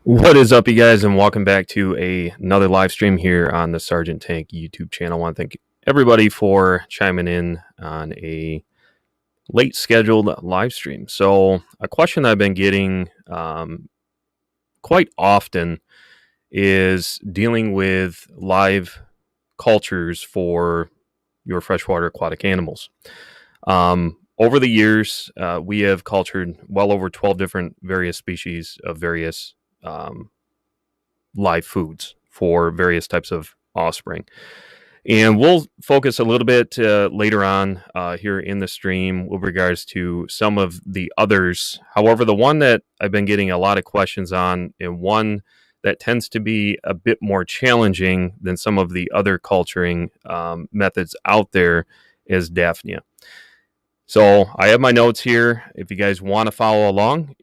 What is up, you guys, and welcome back to another live stream here on the Sergeant Tank YouTube channel. I want to thank everybody for chiming in on a late scheduled live stream. So, a question I've been getting quite often is dealing with live cultures for your freshwater aquatic animals. Over the years, we have cultured well over 12 different various species of various live foods for various types of offspring. And we'll focus a little bit later on here in the stream with regards to some of the others. However, the one that I've been getting a lot of questions on, and one that tends to be a bit more challenging than some of the other culturing methods out there, is Daphnia. So I have my notes here. If you guys want to follow along,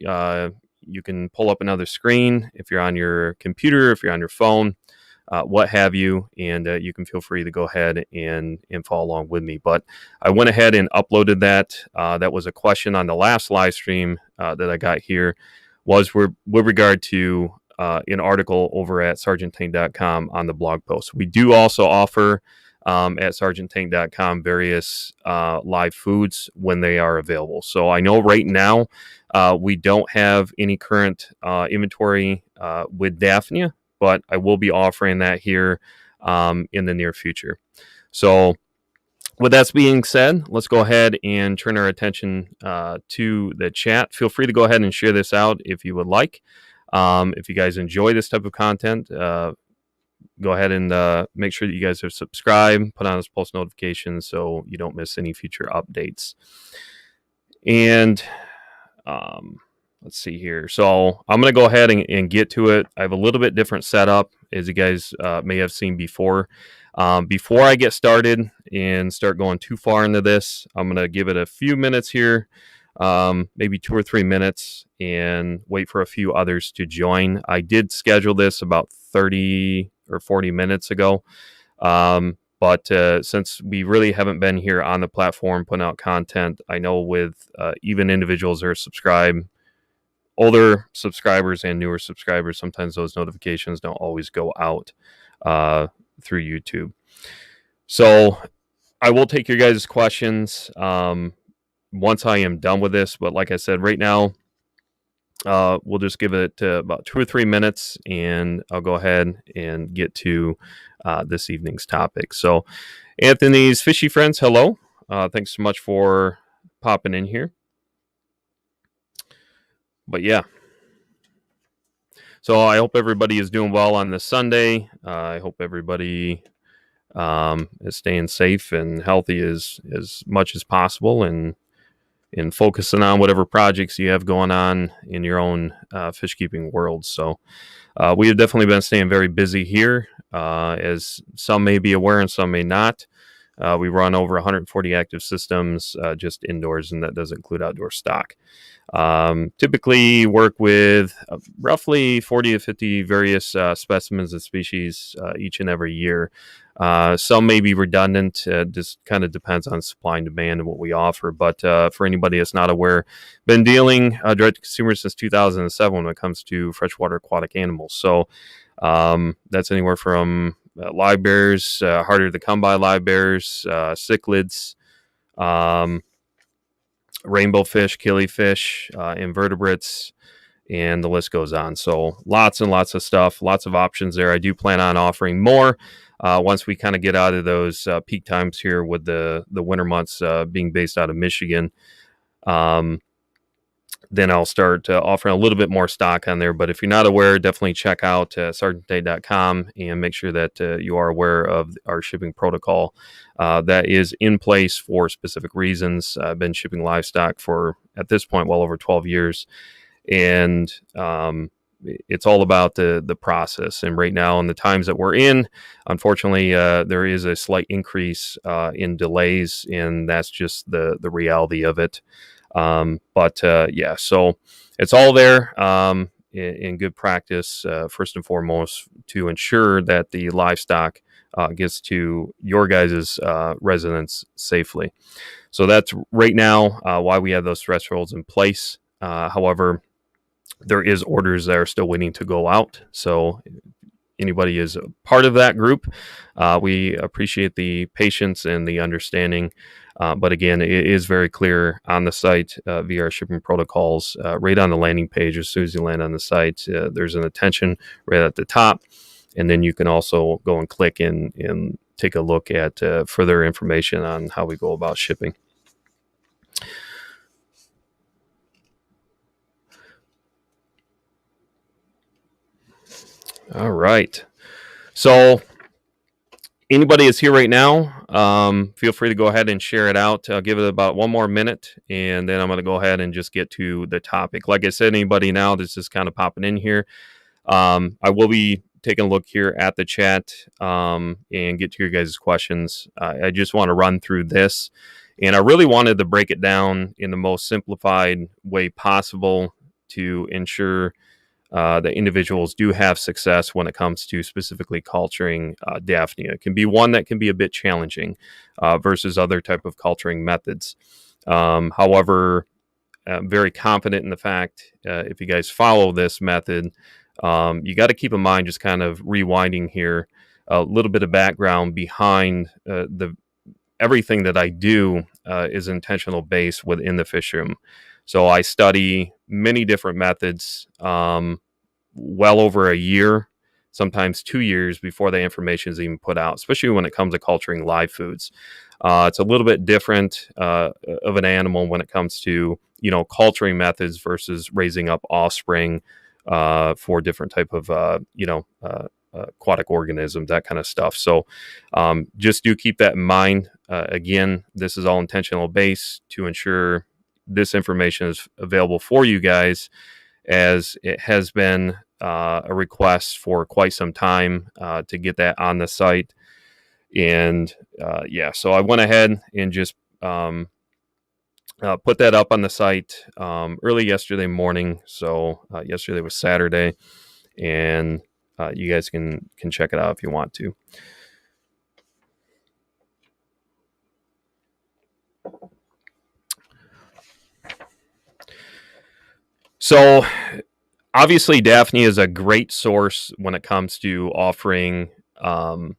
you can pull up another screen if you're on your computer, if you're on your phone, what have you, and you can feel free to go ahead and follow along with me. But I went ahead and uploaded that. That was a question on the last live stream that I got here, was with regard to an article over at sergeanttank.com on the blog post. We do also offer at sergeanttank.com various live foods when they are available. So I know right now we don't have any current inventory with Daphnia, but I will be offering that here in the near future. So with that being said, let's go ahead and turn our attention to the chat. Feel free to go ahead and share this out if you would like. If you guys enjoy this type of content, go ahead and make sure that you guys are subscribed, put on those post notifications so you don't miss any future updates. And let's see here. So I'm going to go ahead and get to it. I have a little bit different setup, as you guys may have seen before. Before I get started and start going too far into this, I'm going to give it a few minutes here, maybe 2 or 3 minutes, and wait for a few others to join. I did schedule this about 30 or 40 minutes ago. But since we really haven't been here on the platform putting out content, I know with even individuals that are subscribed, older subscribers and newer subscribers, sometimes those notifications don't always go out through YouTube. So I will take your guys' questions once I am done with this. But like I said, right now, we'll just give it about 2 or 3 minutes, and I'll go ahead and get to this evening's topic. So, Anthony's fishy friends, hello. Thanks so much for popping in here. But yeah. So I hope everybody is doing well on this Sunday. I hope everybody is staying safe and healthy as much as possible, and focusing on whatever projects you have going on in your own fish keeping world. So we have definitely been staying very busy here, as some may be aware and some may not. We run over 140 active systems just indoors, and that does include outdoor stock. Typically work with roughly 40 to 50 various specimens and species each and every year. Some may be redundant. Just kind of depends on supply and demand and what we offer. But for anybody that's not aware, been dealing direct to consumer since 2007 when it comes to freshwater aquatic animals. So that's anywhere from live bears, harder to come by live bears, cichlids, rainbow fish, killifish, invertebrates, and the list goes on. So lots and lots of stuff, lots of options there. I do plan on offering more once we kind of get out of those peak times here with the winter months being based out of Michigan. Then I'll start offering a little bit more stock on there. But if you're not aware, definitely check out sergeanttank.com and make sure that you are aware of our shipping protocol that is in place for specific reasons. I've been shipping livestock for, at this point, well over 12 years. And it's all about the process. And right now, in the times that we're in, unfortunately, there is a slight increase in delays, and that's just the reality of it. But yeah, so it's all there in good practice, first and foremost, to ensure that the livestock gets to your guys' residence safely. So that's right now why we have those thresholds in place. However, There is orders that are still waiting to go out. So anybody is a part of that group, we appreciate the patience and the understanding. But again, it is very clear on the site via our shipping protocols, right on the landing page. As soon as you land on the site, there's an attention right at the top. And then you can also go and click and take a look at further information on how we go about shipping. All right. So anybody is here right now, feel free to go ahead and share it out. I'll give it about one more minute, and then I'm going to go ahead and just get to the topic. Like I said, anybody now that's just kind of popping in here, I will be taking a look here at the chat and get to your guys' questions. I just want to run through this, and I really wanted to break it down in the most simplified way possible to ensure that individuals do have success when it comes to specifically culturing Daphnia. It can be one that can be a bit challenging versus other type of culturing methods. However, I'm very confident in the fact if you guys follow this method, you got to keep in mind, just kind of rewinding here, a little bit of background behind everything that I do is intentional based within the fish room. So I study many different methods, well over a year, sometimes 2 years before the information is even put out, especially when it comes to culturing live foods. It's a little bit different of an animal when it comes to, culturing methods versus raising up offspring for different type of, aquatic organisms, that kind of stuff. So just do keep that in mind. Again, this is all intentional based to ensure this information is available for you guys, as it has been a request for quite some time to get that on the site. And so I went ahead and just put that up on the site early yesterday morning. So yesterday was Saturday, and you guys can check it out if you want to. So obviously, Daphnia is a great source when it comes to offering, not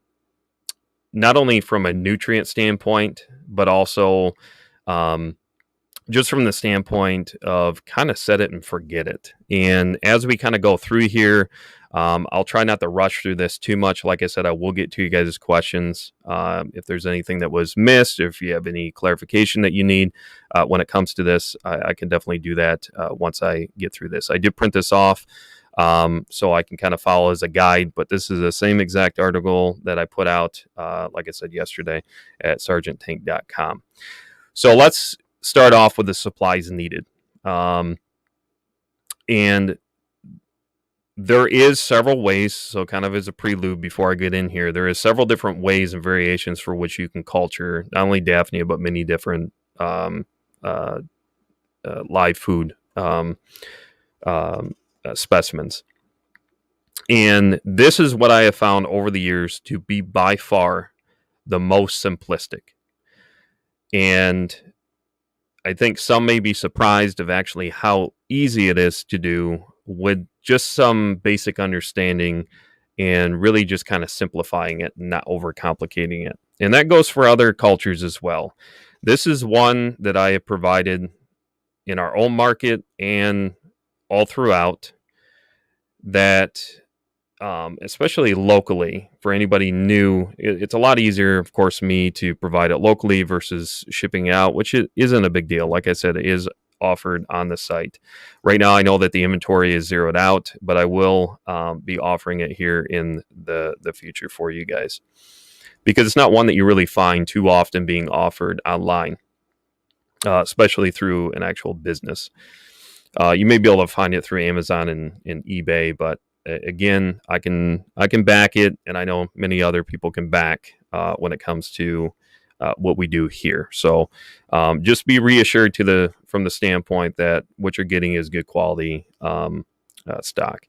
only from a nutrient standpoint, but also just from the standpoint of kind of set it and forget it. And as we kind of go through here, I'll try not to rush through this too much. Like I said, I will get to you guys' questions. If there's anything that was missed, or if you have any clarification that you need when it comes to this, I can definitely do that once I get through this. I did print this off so I can kind of follow as a guide, but this is the same exact article that I put out, like I said, yesterday at sergeanttank.com. So let's start off with the supplies needed. And there is several ways, so kind of as a prelude before I get in here, there is several different ways and variations for which you can culture not only Daphnia, but many different live food specimens. And this is what I have found over the years to be by far the most simplistic. And I think some may be surprised of actually how easy it is to do with just some basic understanding and really just kind of simplifying it and not overcomplicating it. And that goes for other cultures as well. This is one that I have provided in our own market and all throughout that, especially locally, for anybody new, it's a lot easier, of course, me to provide it locally versus shipping out, which isn't a big deal. Like I said, it is offered on the site. Right now, I know that the inventory is zeroed out, but I will be offering it here in the future for you guys, because it's not one that you really find too often being offered online, especially through an actual business. You may be able to find it through Amazon and eBay, but again, I can back it, and I know many other people can back when it comes to what we do here. So just be reassured from the standpoint that what you're getting is good quality stock.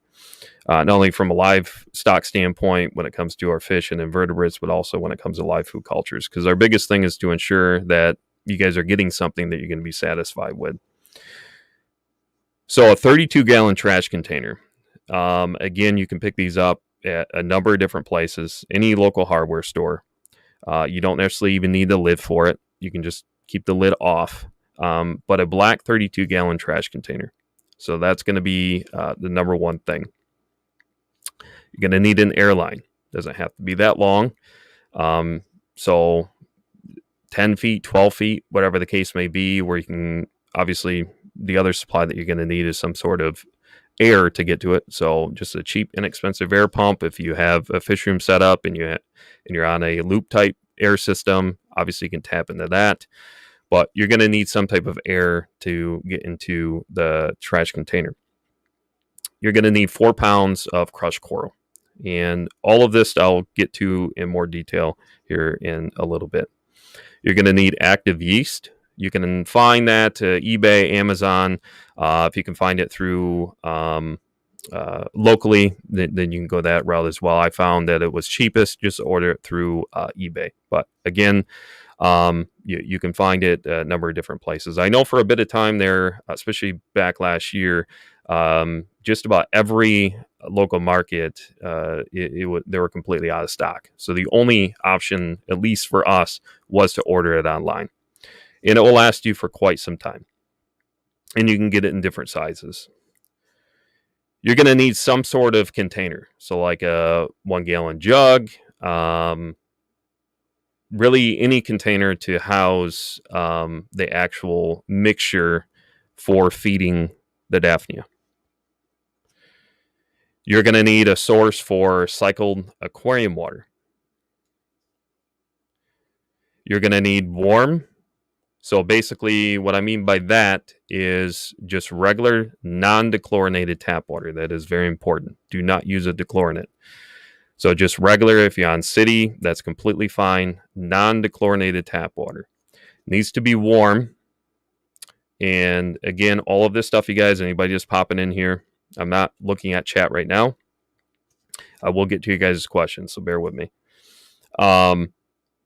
Not only from a live stock standpoint when it comes to our fish and invertebrates, but also when it comes to live food cultures, because our biggest thing is to ensure that you guys are getting something that you're going to be satisfied with. So a 32-gallon trash container. Again, you can pick these up at a number of different places, any local hardware store. You don't necessarily even need the lid for it. You can just keep the lid off. But a black 32-gallon trash container. So that's going to be the number one thing. You're going to need an airline. Doesn't have to be that long. So 10 feet, 12 feet, whatever the case may be, where you can, obviously, the other supply that you're going to need is some sort of air to get to it. So just a cheap, inexpensive air pump. If you have a fish room set up and you're on a loop type air system, obviously you can tap into that. But you're going to need some type of air to get into the trash container. You're going to need 4 pounds of crushed coral. And all of this I'll get to in more detail here in a little bit. You're going to need active yeast. You can find that eBay, Amazon. If you can find it through locally, then you can go that route as well. I found that it was cheapest just to order it through eBay. But again, you can find it a number of different places. I know for a bit of time there, especially back last year, just about every local market, they were completely out of stock. So the only option, at least for us, was to order it online. And it will last you for quite some time. And you can get it in different sizes. You're going to need some sort of container. So like a 1-gallon jug, really any container to house the actual mixture for feeding the Daphnia. You're going to need a source for cycled aquarium water. You're going to need warm. So basically what I mean by that is just regular non-dechlorinated tap water. That is very important. Do not use a dechlorinate. So just regular, if you're on city, that's completely fine. Non-dechlorinated tap water. Needs to be warm. And again, all of this stuff, you guys, anybody just popping in here, I'm not looking at chat right now. I will get to you guys' questions, so bear with me.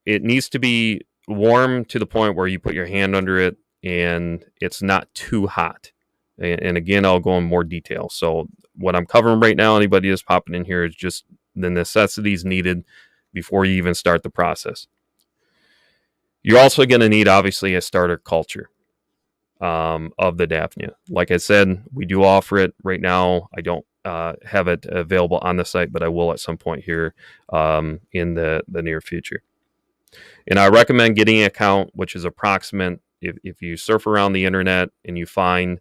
It needs to be warm to the point where you put your hand under it and it's not too hot. And again, I'll go in more detail. So what I'm covering right now, anybody just popping in here, is just the necessities needed before you even start the process. You're also going to need, obviously, a starter culture of the Daphnia. Like I said, we do offer it right now. I don't have it available on the site, but I will at some point here in the near future. And I recommend getting an account which is approximate. If you surf around the internet and you find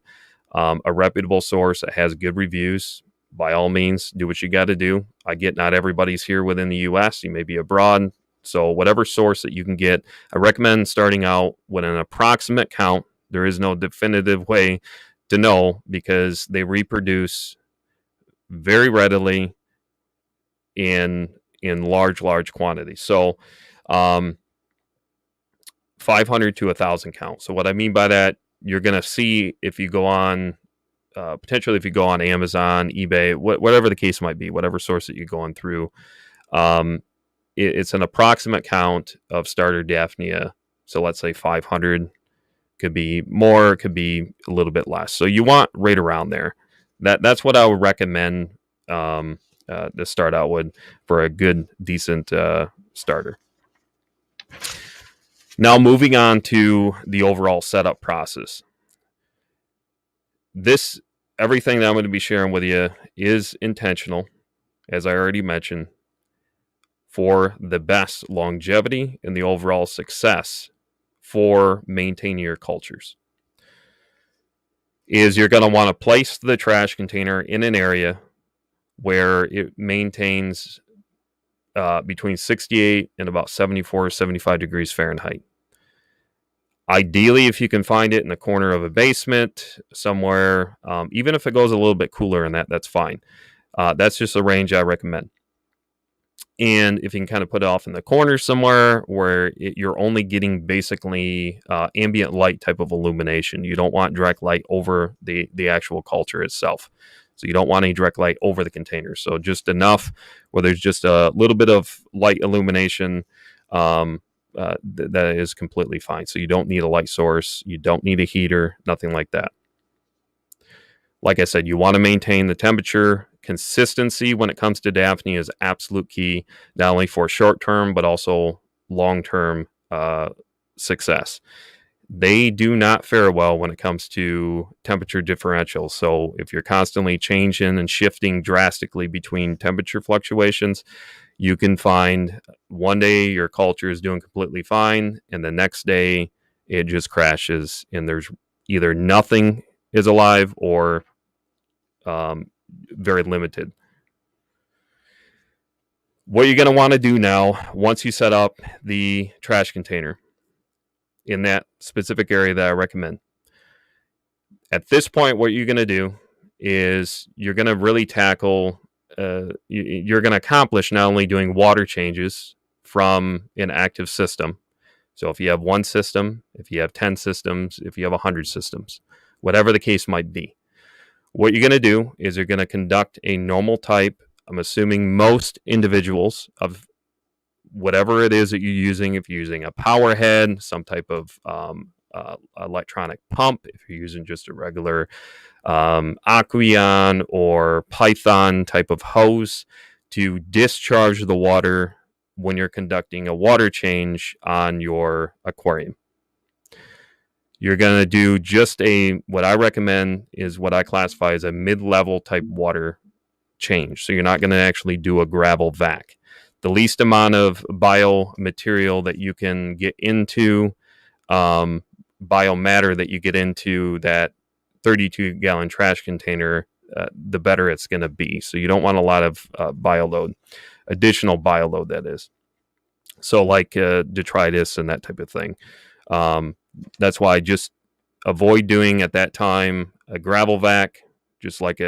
a reputable source that has good reviews, by all means, do what you got to do. I get not everybody's here within the U.S. You may be abroad. So whatever source that you can get, I recommend starting out with an approximate count. There is no definitive way to know because they reproduce very readily in large quantities. So 500 to 1,000 count. So what I mean by that, you're going to see if you go on, potentially if you go on Amazon, eBay, whatever the case might be, whatever source that you're going through, it's an approximate count of starter Daphnia. So let's say 500, could be more, could be a little bit less. So you want right around there. That's what I would recommend to start out with for a good, decent starter. Now, moving on to the overall setup process. Everything that I'm going to be sharing with you is intentional, as I already mentioned, for the best longevity and the overall success for maintaining your cultures. Is you're going to want to place the trash container in an area where it maintains between 68 and about 74 or 75 degrees Fahrenheit. Ideally, if you can find it in the corner of a basement somewhere, even if it goes a little bit cooler than that, that's fine. That's just a range I recommend. And if you can kind of put it off in the corner somewhere where you're only getting basically ambient light type of illumination. You don't want direct light over the actual culture itself. So you don't want any direct light over the container. So just enough where there's just a little bit of light illumination that is completely fine. So you don't need a light source. You don't need a heater, nothing like that. Like I said, you want to maintain the temperature. Consistency when it comes to Daphne is absolute key, not only for short term, but also long term success. They do not fare well when it comes to temperature differentials. So if you're constantly changing and shifting drastically between temperature fluctuations, you can find one day your culture is doing completely fine, and the next day it just crashes, and there's either nothing is alive or very limited. What you're going to want to do now, once you set up the trash container in that specific area that I recommend, at this point, what you're going to do is you're going to really tackle, you're going to accomplish not only doing water changes from an active system. So if you have one system, if you have 10 systems, if you have 100 systems, whatever the case might be, what you're going to do is you're going to conduct a normal type. I'm assuming most individuals of whatever it is that you're using, if you're using a power head, some type of electronic pump, if you're using just a regular Aqueon or Python type of hose to discharge the water when you're conducting a water change on your aquarium. You're going to do just what I recommend is what I classify as a mid-level type water change. So you're not going to actually do a gravel vac. The least amount of biomaterial that you can get into, biomatter that you get into that 32-gallon trash container, the better it's going to be. So you don't want a lot of additional bioload that is. So like detritus and that type of thing. That's why I just avoid doing at that time a gravel vac, just like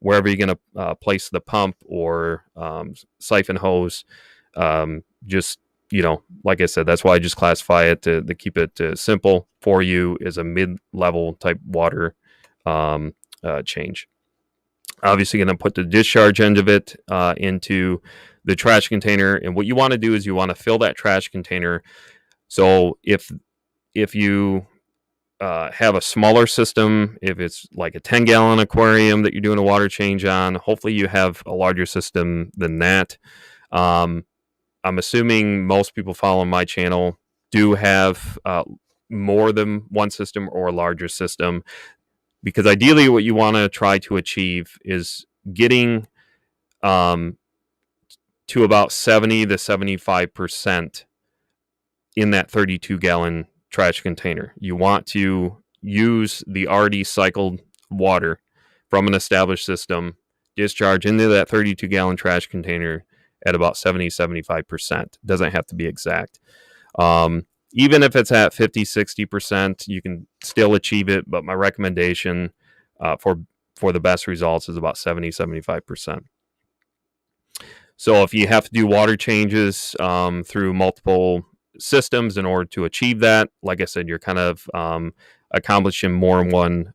wherever you're going to place the pump or siphon hose. Just, like I said, that's why I just classify it to keep it simple for you as a mid-level type water change. Obviously, going to put the discharge end of it into the trash container. And what you want to do is you want to fill that trash container. So if you have a smaller system, if it's like a 10-gallon aquarium that you're doing a water change on, hopefully you have a larger system than that. I'm assuming most people following my channel do have more than one system or a larger system, because ideally what you want to try to achieve is getting to about 70 to 75% in that 32-gallon trash container. You want to use the already cycled water from an established system, discharge into that 32-gallon trash container at about 70-75%. Doesn't have to be exact. Even if it's at 50-60%, you can still achieve it, but my recommendation for the best results is about 70-75%. So if you have to do water changes through multiple systems in order to achieve that, like I said, you're kind of accomplishing more in one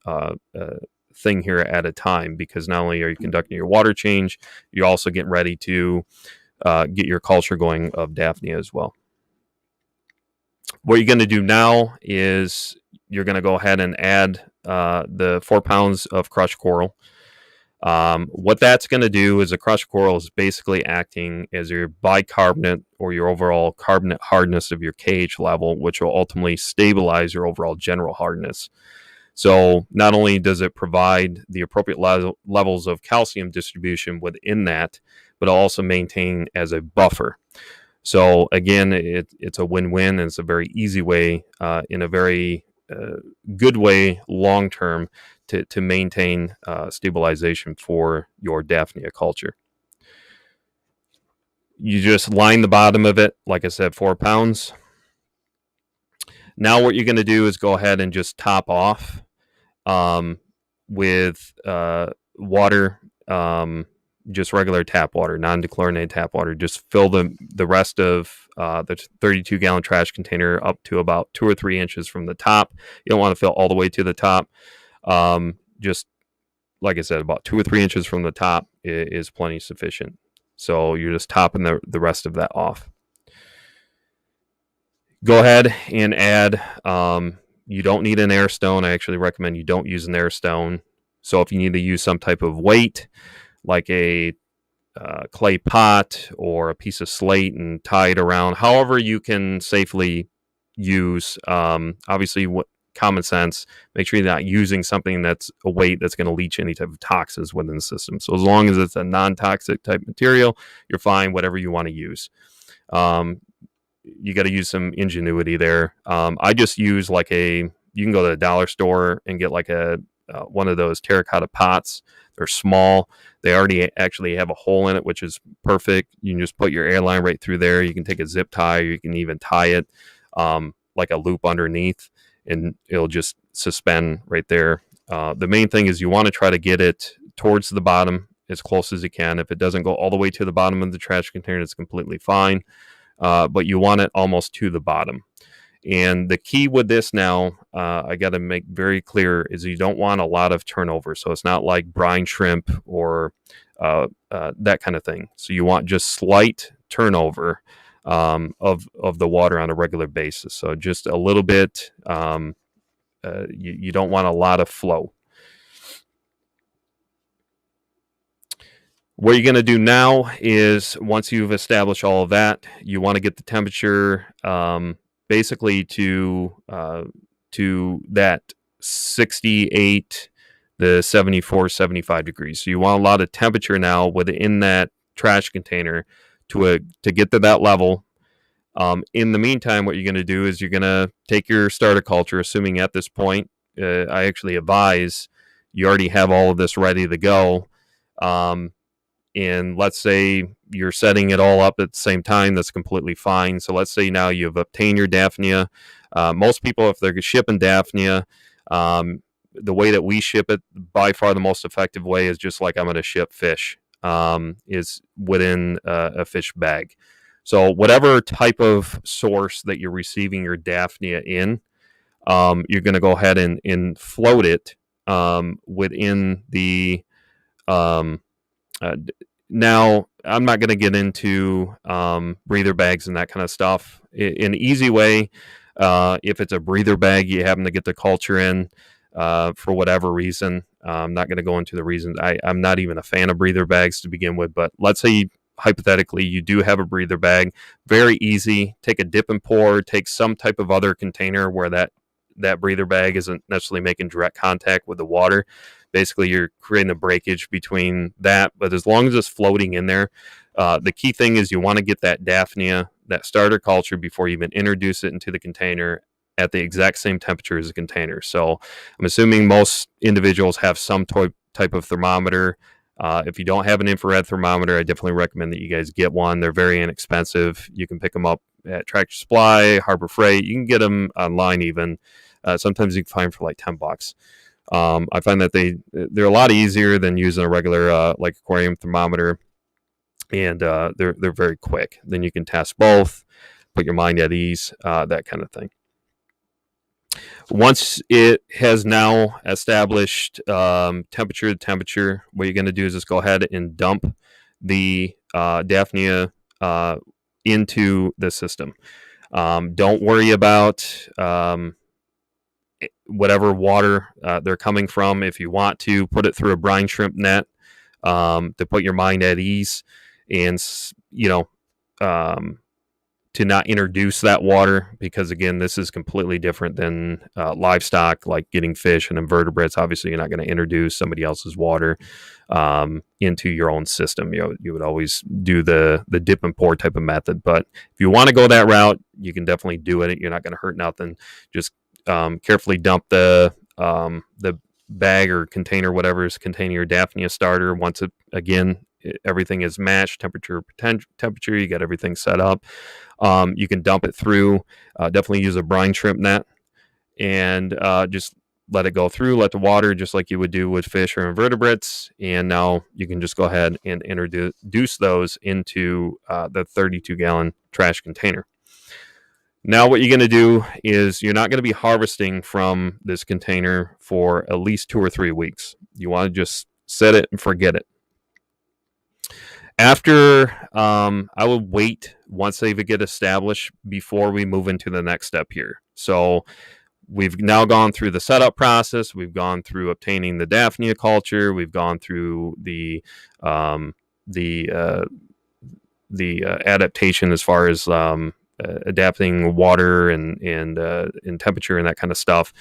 thing here at a time, because not only are you conducting your water change, you're also getting ready to get your culture going of Daphnia as well. What you're going to do now is you're going to go ahead and add the 4 pounds of crushed coral. What that's going to do is a crushed coral is basically acting as your bicarbonate or your overall carbonate hardness of your KH level, which will ultimately stabilize your overall general hardness. So not only does it provide the appropriate levels of calcium distribution within that, but also maintain as a buffer. So again, it's a win-win, and it's a very easy way, in a very good way, long-term, to maintain stabilization for your Daphnia culture. You just line the bottom of it, like I said, 4 pounds. Now what you're going to do is go ahead and just top off with water, just regular tap water, non-dechlorinated tap water. Just fill the rest of the 32-gallon trash container up to about 2 or 3 inches from the top. You don't want to fill all the way to the top. Just like I said, about 2 or 3 inches from the top is plenty sufficient. So you're just topping the rest of that off. Go ahead and add, you don't need an air stone. I actually recommend you don't use an air stone. So if you need to use some type of weight, like a clay pot or a piece of slate, and tie it around, however you can safely use, obviously, what common sense, make sure you're not using something that's a weight that's going to leach any type of toxins within the system. So as long as it's a non-toxic type material, you're fine, whatever you want to use. You got to use some ingenuity there. I just use you can go to the dollar store and get like a one of those terracotta pots. They're small. They already actually have a hole in it, which is perfect. You can just put your airline right through there. You can take a zip tie, or you can even tie it like a loop underneath, and it'll just suspend right there. The main thing is you want to try to get it towards the bottom as close as you can. If it doesn't go all the way to the bottom of the trash container, it's completely fine. But you want it almost to the bottom. And the key with this now, I got to make very clear, is you don't want a lot of turnover. So it's not like brine shrimp or that kind of thing. So you want just slight turnover of the water on a regular basis. So just a little bit. You don't want a lot of flow. What you're going to do now is, once you've established all of that, you want to get the temperature basically to that 68 to 74, 75 degrees. So you want a lot of temperature now within that trash container to get to that level. In the meantime, what you're going to do is you're going to take your starter culture, assuming at this point, I actually advise you already have all of this ready to go. And let's say you're setting it all up at the same time, that's completely fine. So let's say now you've obtained your Daphnia. Most people, if they're shipping Daphnia, the way that we ship it, by far the most effective way, is just like I'm going to ship fish, is within a fish bag. So whatever type of source that you're receiving your Daphnia in, you're going to go ahead and float it within the now, I'm not going to get into breather bags and that kind of stuff. An easy way, if it's a breather bag you happen to get the culture in for whatever reason, I'm not going to go into the reasons. I'm not even a fan of breather bags to begin with, but let's say hypothetically you do have a breather bag. Very easy. Take a dip and pour. Take some type of other container where that breather bag isn't necessarily making direct contact with the water. Basically, you're creating a breakage between that, but as long as it's floating in there, the key thing is you want to get that Daphnia, that starter culture, before you even introduce it into the container, at the exact same temperature as the container. So I'm assuming most individuals have some type of thermometer. If you don't have an infrared thermometer, I definitely recommend that you guys get one. They're very inexpensive. You can pick them up at Tractor Supply, Harbor Freight. You can get them online even. Sometimes you can find them for like $10. I find that they're a lot easier than using a regular like aquarium thermometer, and they're very quick. Then you can test both, put your mind at ease, that kind of thing. Once it has now established temperature to temperature, what you're going to do is just go ahead and dump the Daphnia into the system. Don't worry about whatever water they're coming from. If you want to put it through a brine shrimp net to put your mind at ease, and to not introduce that water, because again, this is completely different than livestock, like getting fish and invertebrates. Obviously, you're not going to introduce somebody else's water into your own system. You would always do the dip and pour type of method. But if you want to go that route, you can definitely do it. You're not going to hurt nothing. Just carefully dump the bag or container, whatever is containing your Daphnia starter. Once everything is matched, temperature, you got everything set up. You can dump it through. Definitely use a brine shrimp net, and just let it go through. Let the water, just like you would do with fish or invertebrates. And now you can just go ahead and introduce those into the 32-gallon trash container. Now what you're going to do is you're not going to be harvesting from this container for at least 2 or 3 weeks. You want to just set it and forget it. After, I would wait once they get established before we move into the next step here. So We've now gone through the setup process. We've gone through obtaining the Daphnia culture. We've gone through um, the adaptation as far as adapting water and temperature and that kind of stuff.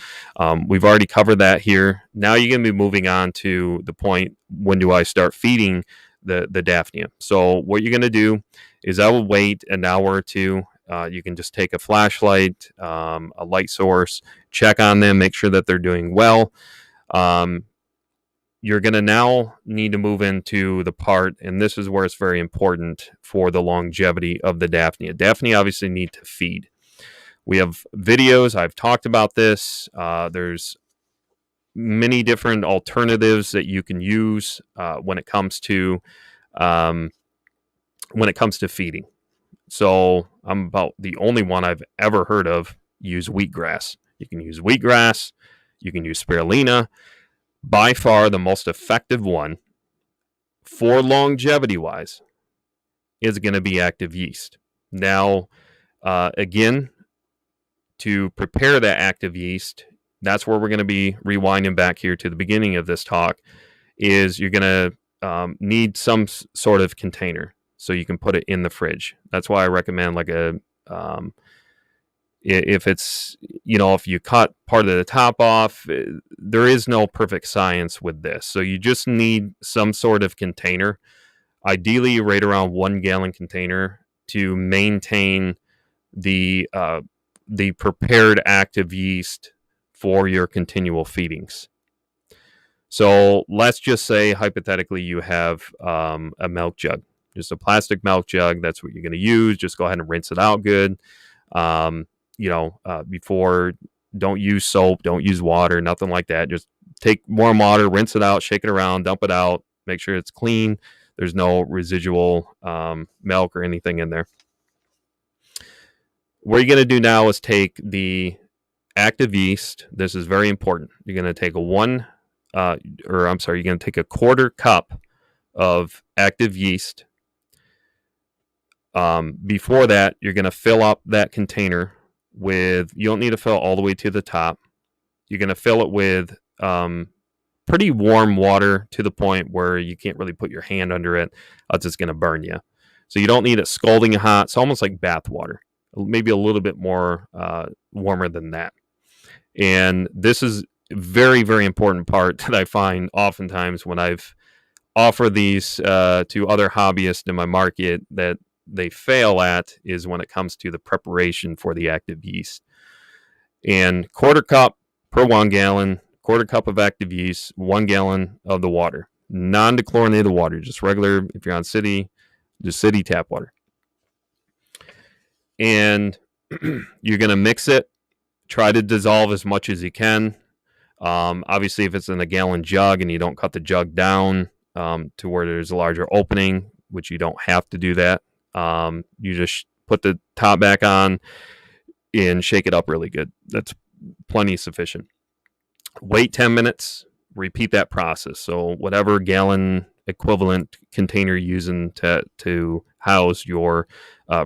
We've already covered that here. Now you're going to be moving on to the point, when do I start feeding the Daphnia? So what you're going to do is I will wait an hour or two. You can just take a flashlight, a light source, check on them, make sure that they're doing well. You're going to now need to move into the part, and this is where it's very important for the longevity of the Daphnia. Daphnia obviously need to feed. We have videos. I've talked about this. There's many different alternatives that you can use when it comes to feeding. So I'm about the only one I've ever heard of use wheatgrass. You can use wheatgrass. You can use spirulina. By far the most effective one for longevity wise is going to be active yeast. Now, again, to prepare that active yeast, that's where we're going to be rewinding back here to the beginning of this talk, is you're going to need some sort of container so you can put it in the fridge. That's why I recommend like if it's, if you cut part of the top off, there is no perfect science with this. So you just need some sort of container, ideally right around 1 gallon container, to maintain the prepared active yeast for your continual feedings. So let's just say hypothetically you have a milk jug, just a plastic milk jug. That's what you're going to use. Just go ahead and rinse it out good. Before, don't use soap, don't use water, nothing like that. Just take warm water, rinse it out, shake it around, dump it out, make sure it's clean. There's no residual milk or anything in there. What you're going to do now is take the active yeast. This is very important. You're going to take you're going to take a quarter cup of active yeast. Before that, you're going to fill up that container with, you don't need to fill it all the way to the top. You're going to fill it with pretty warm water to the point where you can't really put your hand under it. It's just going to burn you. So you don't need it scalding hot. It's almost like bath water, maybe a little bit more warmer than that. And this is a very, very important part that I find oftentimes when I've offered these to other hobbyists in my market that they fail at, is when it comes to the preparation for the active yeast. And quarter cup per 1 gallon, quarter cup of active yeast, 1 gallon of the water, non-dechlorinated water, just regular, if you're on city, just city tap water. And you're going to mix it, try to dissolve as much as you can. Obviously, if it's in a gallon jug and you don't cut the jug down to where there's a larger opening, which you don't have to do that, you just put the top back on and shake it up really good. That's plenty sufficient. Wait 10 minutes, repeat that process. So whatever gallon equivalent container you're using to house your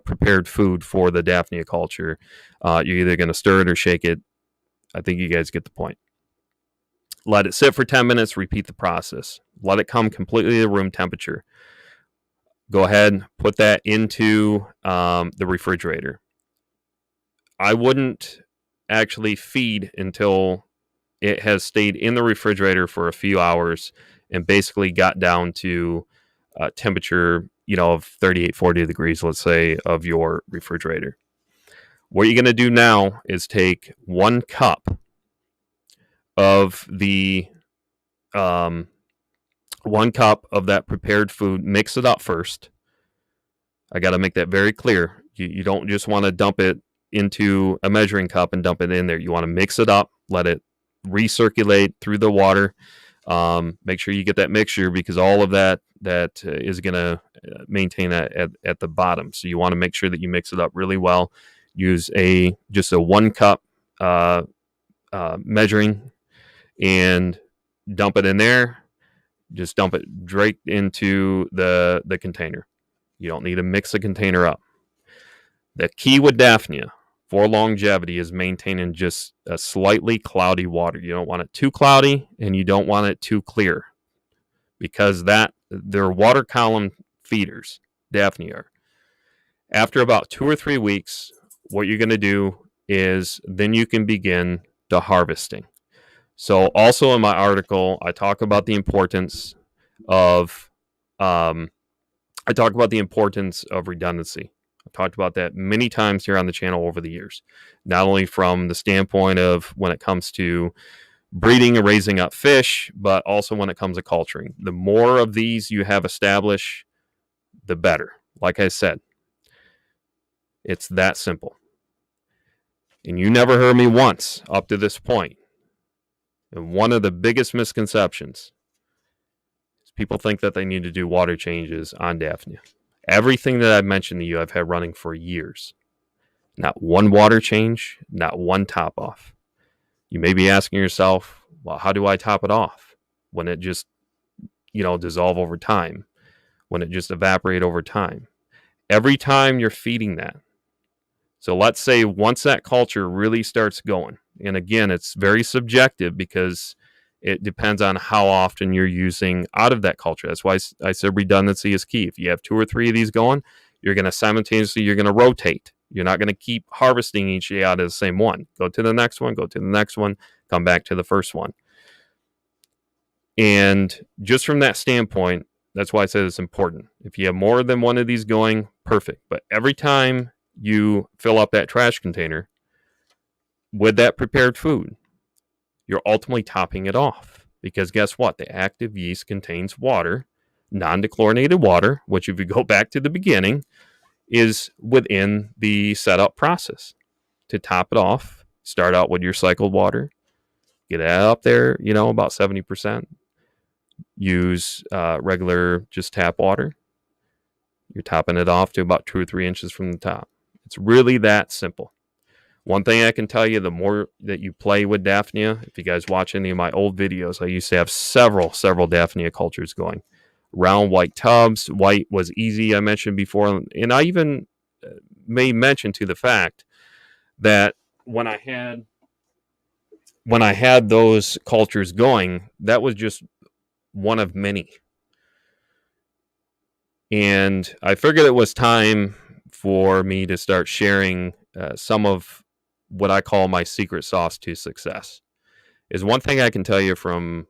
prepared food for the Daphnia culture, you're either going to stir it or shake it. I think you guys get the point. Let it sit for 10 minutes, repeat the process. Let it come completely to room temperature. Go ahead, put that into the refrigerator. I wouldn't actually feed until it has stayed in the refrigerator for a few hours and basically got down to temperature, of 38, 40 degrees, let's say, of your refrigerator. What you're going to do now is take 1 cup of the 1 cup of that prepared food, mix it up first. I got to make that very clear. You don't just want to dump it into a measuring cup and dump it in there. You want to mix it up, let it recirculate through the water. Make sure you get that mixture, because all of that is going to maintain that at the bottom. So you want to make sure that you mix it up really well. Use just a 1 cup measuring and dump it in there. Just dump it straight into the container. You don't need to mix the container up. The key with Daphnia, for longevity is maintaining just a slightly cloudy water. You don't want it too cloudy and you don't want it too clear, because they're water column feeders, Daphnia. After about 2 or 3 weeks, what you're going to do is then you can begin the harvesting. So also in my article, I talk about the importance of redundancy. I've talked about that many times here on the channel over the years, not only from the standpoint of when it comes to breeding and raising up fish, but also when it comes to culturing. The more of these you have established, the better. Like I said, it's that simple. And you never heard me once up to this point. And one of the biggest misconceptions is people think that they need to do water changes on Daphnia. Everything that I've mentioned to you, I've had running for years. Not one water change, not one top off. You may be asking yourself, well, how do I top it off when it just, dissolve over time, when it just evaporate over time? Every time you're feeding that. So let's say once that culture really starts going, and again, it's very subjective because it depends on how often you're using out of that culture. That's why I said redundancy is key. If you have 2 or 3 of these going, you're going to rotate. You're not going to keep harvesting each day out of the same one. Go to the next one, come back to the first one. And just from that standpoint, that's why I said it's important. If you have more than one of these going, perfect. But every time you fill up that trash container with that prepared food, you're ultimately topping it off. Because guess what? The active yeast contains water, non-dechlorinated water, which if you go back to the beginning, is within the setup process. To top it off, start out with your cycled water, get it up there, about 70%. Use regular just tap water. You're topping it off to about 2 or 3 inches from the top. It's really that simple. One thing I can tell you, the more that you play with Daphnia, if you guys watch any of my old videos, I used to have several Daphnia cultures going. Round white tubs. White was easy, I mentioned before. And I even may mention to the fact that when I had those cultures going, that was just one of many. And I figured it was time for me to start sharing some of what I call my secret sauce to success. Is one thing I can tell you from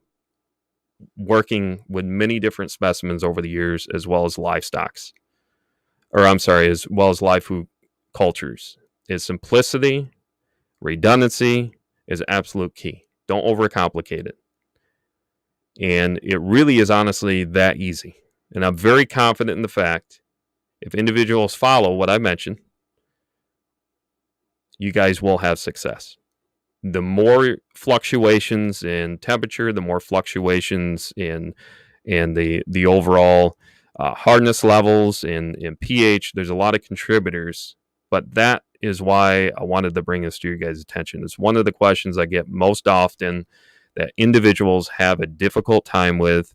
working with many different specimens over the years, as well as live food cultures, is simplicity, redundancy is absolute key. Don't overcomplicate it. And it really is honestly that easy. And I'm very confident in the fact, if individuals follow what I mentioned, you guys will have success. The more fluctuations in temperature, the more fluctuations in the overall hardness levels and pH, there's a lot of contributors. But that is why I wanted to bring this to your guys' attention. It's one of the questions I get most often that individuals have a difficult time with,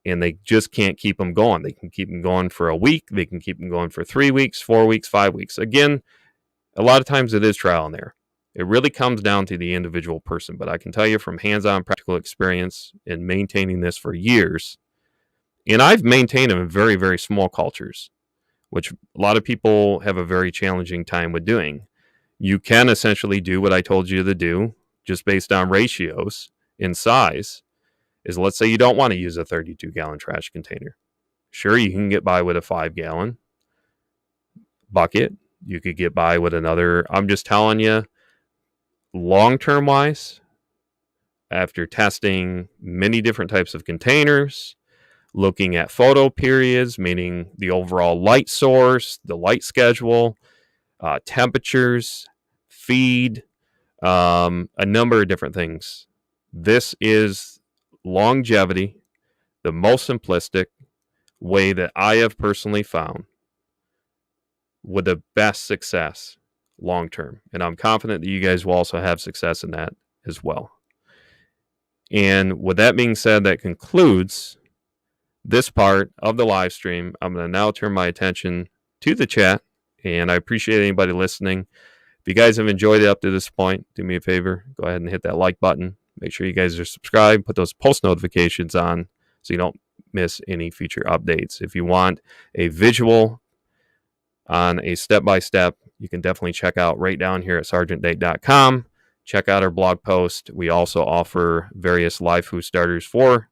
and they just can't keep them going. They can keep them going for a week. They can keep them going for 3 weeks, 4 weeks, 5 weeks. Again, a lot of times it is trial and error. It really comes down to the individual person. But I can tell you from hands-on practical experience in maintaining this for years, and I've maintained them in very, very small cultures, which a lot of people have a very challenging time with doing. You can essentially do what I told you to do, just based on ratios in size, is let's say you don't want to use a 32-gallon trash container. Sure, you can get by with a 5-gallon bucket. You could get by with another. I'm just telling you, long-term wise, after testing many different types of containers, looking at photo periods, meaning the overall light source, the light schedule, temperatures, feed, a number of different things. This is longevity, the most simplistic way that I have personally found with the best success long term. And I'm confident that you guys will also have success in that as well. And with that being said, that concludes this part of the live stream. I'm going to now turn my attention to the chat, and I appreciate anybody listening. If you guys have enjoyed it up to this point, do me a favor, go ahead and hit that like button. Make sure you guys are subscribed, put those post notifications on so you don't miss any future updates. If you want a visual on a step-by-step, you can definitely check out right down here at sergeantdate.com. Check out our blog post. We also offer various live food starters for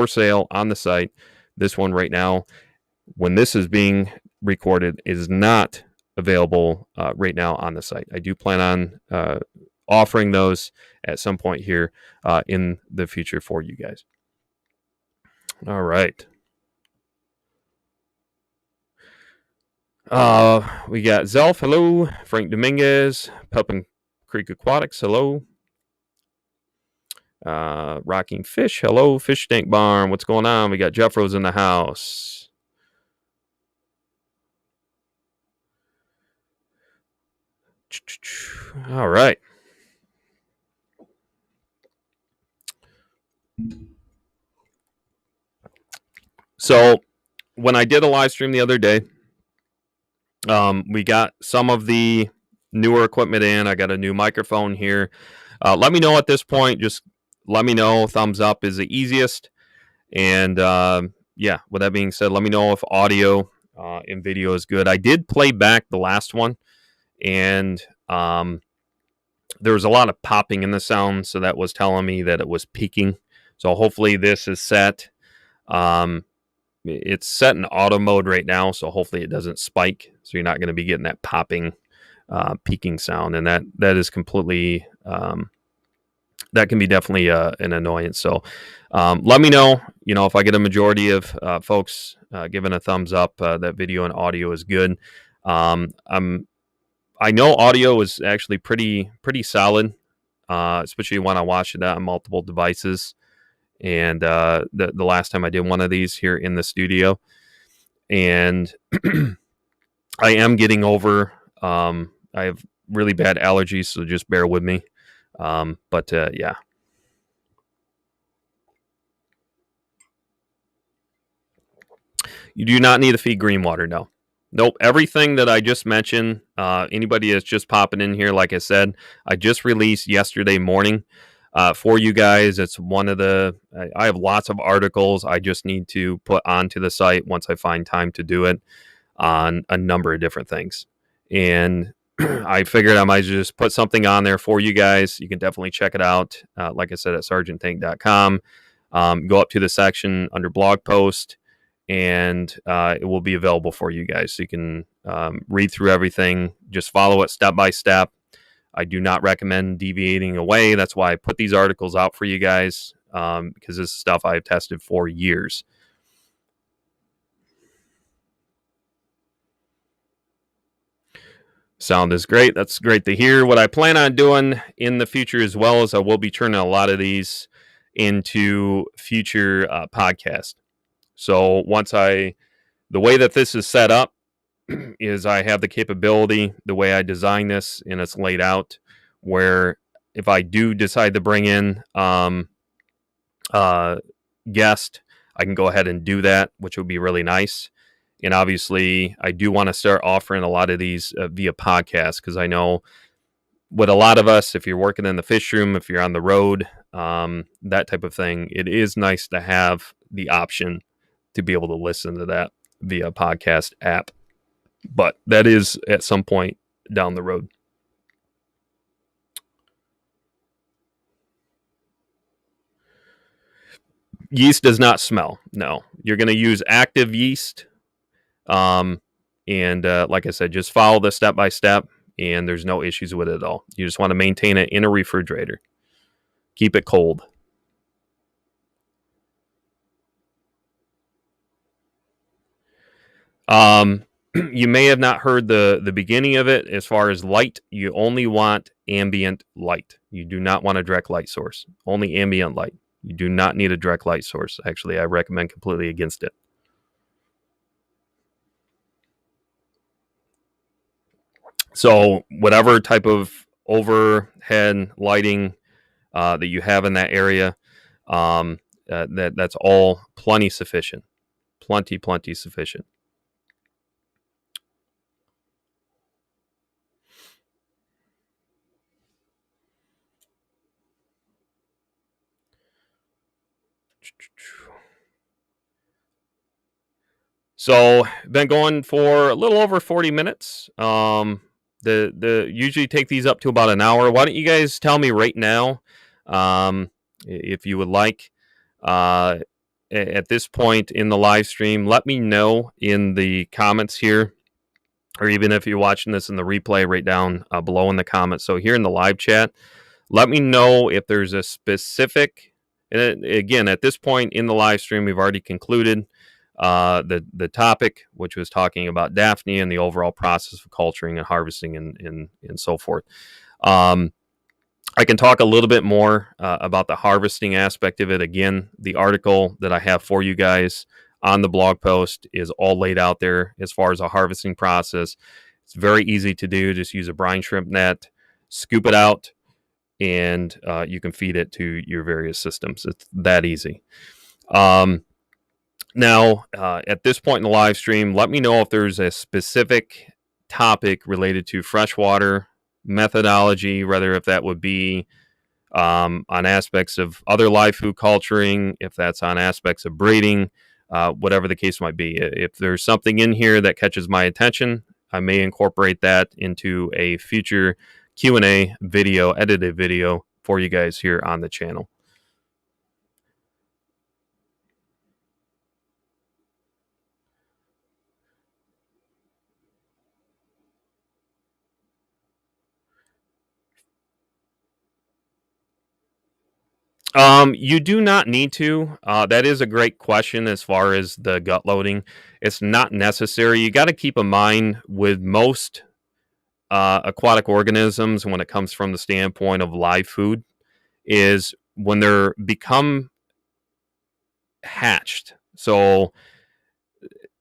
sale on the site. This one right now, when this is being recorded, is not available right now on the site. I do plan on offering those at some point here in the future for you guys. All right. We got Zelf, hello. Frank Dominguez, Pupin Creek Aquatics, hello. Rocking Fish, hello. Fish Tank Barn, what's going on? We got Jeff Rose in the house. All right. So when I did a live stream the other day, we got some of the newer equipment in. I got a new microphone here. Let me know at this point. Just let me know. Thumbs up is the easiest. And yeah, with that being said, let me know if audio and video is good. I did play back the last one, and there was a lot of popping in the sound, so that was telling me that it was peaking. So hopefully this is set. It's set in auto mode right now, so hopefully it doesn't spike. So you're not going to be getting that popping, peaking sound, and that is completely that can be definitely an annoyance. So let me know, if I get a majority of folks giving a thumbs up that video and audio is good. I know audio is actually pretty solid, especially when I watch it on multiple devices. And the last time I did one of these here in the studio, and I am getting over. I have really bad allergies, so just bear with me. But yeah. You do not need to feed green water, no. Nope. Everything that I just mentioned, anybody that's just popping in here, like I said, I just released yesterday morning for you guys. It's one of I have lots of articles I just need to put onto the site once I find time to do it on a number of different things. And I figured I might just put something on there for you guys. You can definitely check it out. Like I said, at sergeanttank.com. Go up to the section under blog post, and it will be available for you guys. So you can read through everything. Just follow it step by step. I do not recommend deviating away. That's why I put these articles out for you guys, because this is stuff I've tested for years. Sound is great. That's great to hear. What I plan on doing in the future as well is I will be turning a lot of these into future podcasts. So the way that this is set up is I have the capability, the way I design this and it's laid out, where if I do decide to bring in guest, I can go ahead and do that, which would be really nice. And obviously, I do want to start offering a lot of these via podcast, because I know with a lot of us, if you're working in the fish room, if you're on the road, that type of thing, it is nice to have the option to be able to listen to that via podcast app. But that is at some point down the road. Yeast does not smell. No, you're going to use active yeast. And like I said, just follow the step by step, and there's no issues with it at all. You just want to maintain it in a refrigerator. Keep it cold. You may have not heard the beginning of it. As far as light, you only want ambient light. You do not want a direct light source. Only ambient light. You do not need a direct light source. Actually, I recommend completely against it. So whatever type of overhead lighting that you have in that area, that's all plenty sufficient. Plenty sufficient. So been going for a little over 40 minutes. The usually take these up to about an hour. Why don't you guys tell me right now, if you would like, uh, at this point in the live stream, let me know in the comments here, or even if you're watching this in the replay, right down below in the comments. So here in the live chat, let me know if there's a specific. And again, at this point in the live stream, we've already concluded the topic, which was talking about Daphnia and the overall process of culturing and harvesting and so forth. I can talk a little bit more about the harvesting aspect of it. Again, the article that I have for you guys on the blog post is all laid out there as far as a harvesting process. It's very easy to do. Just use a brine shrimp net, scoop it out, and you can feed it to your various systems. It's that easy. Now, at this point in the live stream, let me know if there's a specific topic related to freshwater methodology, whether if that would be on aspects of other live food culturing, if that's on aspects of breeding, whatever the case might be. If there's something in here that catches my attention, I may incorporate that into a future Q&A video, edited video for you guys here on the channel. You do not need to. That is a great question as far as the gut loading. It's not necessary. You got to keep in mind with most aquatic organisms, when it comes from the standpoint of live food, is when they're become hatched. So